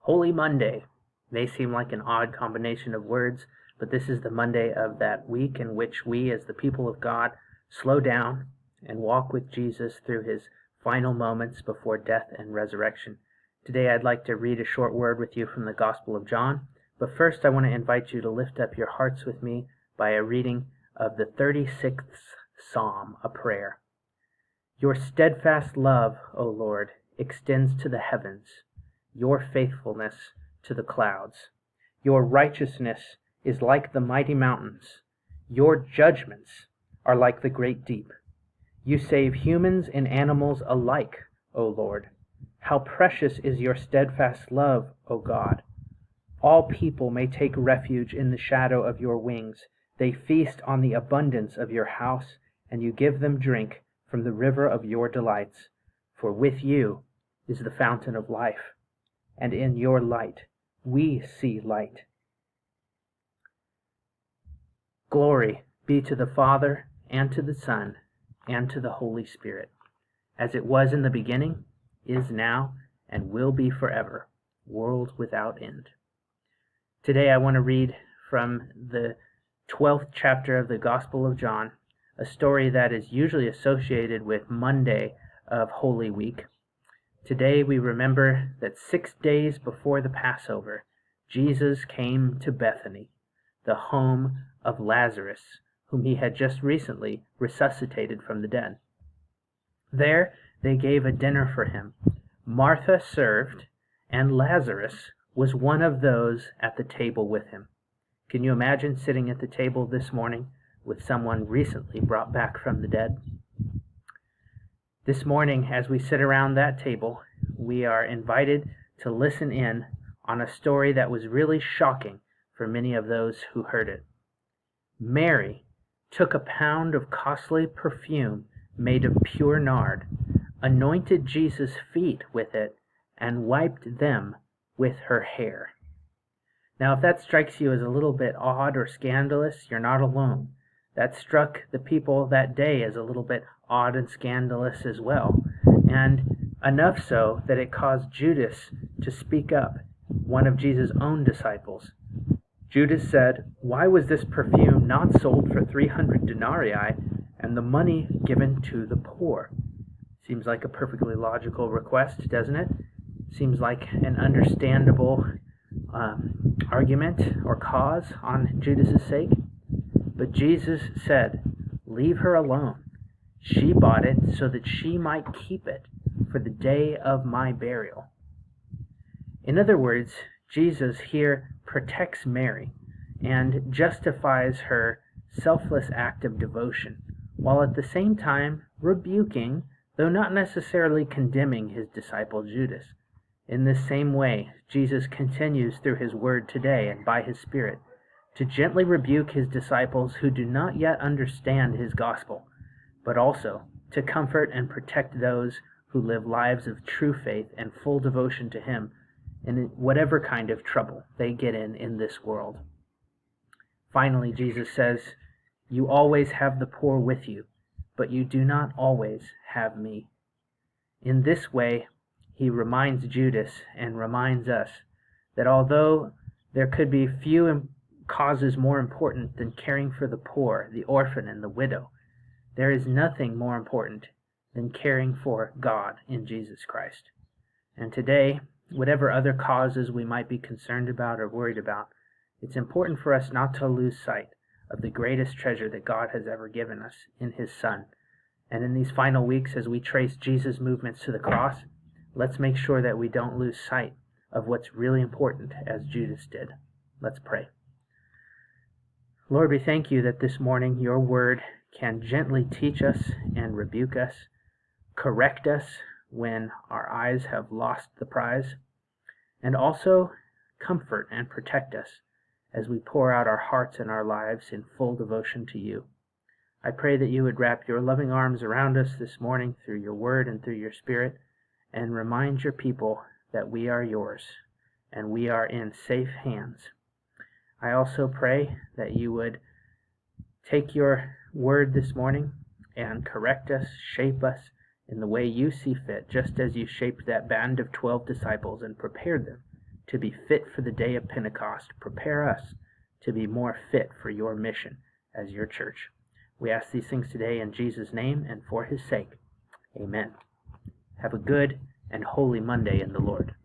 Holy Monday may seem like an odd combination of words, but this is the Monday of that week in which we, as the people of God, slow down and walk with Jesus through his final moments before death and resurrection. Today I'd like to read a short word with you from the Gospel of John, but first I want to invite you to lift up your hearts with me by a reading of the 36th Psalm, a prayer. Your steadfast love, O Lord, extends to the heavens, your faithfulness to the clouds. Your righteousness is like the mighty mountains. Your judgments are like the great deep. You save humans and animals alike, O Lord. How precious is your steadfast love, O God. All people may take refuge in the shadow of your wings. They feast on the abundance of your house, and you give them drink from the river of your delights. For with you is the fountain of life, and in your light we see light. Glory be to the Father, and to the Son, and to the Holy Spirit, as it was in the beginning, is now, and will be forever, world without end. Today I want to read from the 12th chapter of the Gospel of John, a story that is usually associated with Monday of Holy Week. Today we remember that 6 days before the Passover, Jesus came to Bethany, the home of Lazarus, whom he had just recently resuscitated from the dead. There they gave a dinner for him. Martha served, and Lazarus was one of those at the table with him. Can you imagine sitting at the table this morning with someone recently brought back from the dead? This morning, as we sit around that table, we are invited to listen in on a story that was really shocking for many of those who heard it. Mary took a pound of costly perfume made of pure nard, anointed Jesus' feet with it, and wiped them with her hair. Now, if that strikes you as a little bit odd or scandalous, you're not alone. That struck the people that day as a little bit odd and scandalous as well, and enough so that it caused Judas to speak up, one of Jesus' own disciples. Judas said, "Why was this perfume not sold for 300 denarii and the money given to the poor?" Seems like a perfectly logical request, doesn't it? Seems like an understandable argument or cause on Judas's sake. But Jesus said, "Leave her alone. She bought it so that she might keep it for the day of my burial." In other words, Jesus here protects Mary and justifies her selfless act of devotion, while at the same time rebuking, though not necessarily condemning, his disciple Judas. In this same way, Jesus continues through his word today and by his Spirit to gently rebuke his disciples who do not yet understand his gospel, but also to comfort and protect those who live lives of true faith and full devotion to him in whatever kind of trouble they get in this world. Finally, Jesus says, "You always have the poor with you, but you do not always have me." In this way, he reminds Judas and reminds us that although there could be few causes more important than caring for the poor, the orphan, and the widow, there is nothing more important than caring for God in Jesus Christ. And today, whatever other causes we might be concerned about or worried about, it's important for us not to lose sight of the greatest treasure that God has ever given us in his Son. And in these final weeks, as we trace Jesus' movements to the cross, let's make sure that we don't lose sight of what's really important, as Judas did. Let's pray. Lord, we thank you that this morning your word can gently teach us and rebuke us, correct us when our eyes have lost the prize, and also comfort and protect us as we pour out our hearts and our lives in full devotion to you. I pray that you would wrap your loving arms around us this morning through your word and through your Spirit, and remind your people that we are yours and we are in safe hands. I also pray that you would take your word this morning and correct us, shape us in the way you see fit, just as you shaped that band of 12 disciples and prepared them to be fit for the day of Pentecost. Prepare us to be more fit for your mission as your church. We ask these things today in Jesus' name and for his sake. Amen. Have a good and holy Monday in the Lord.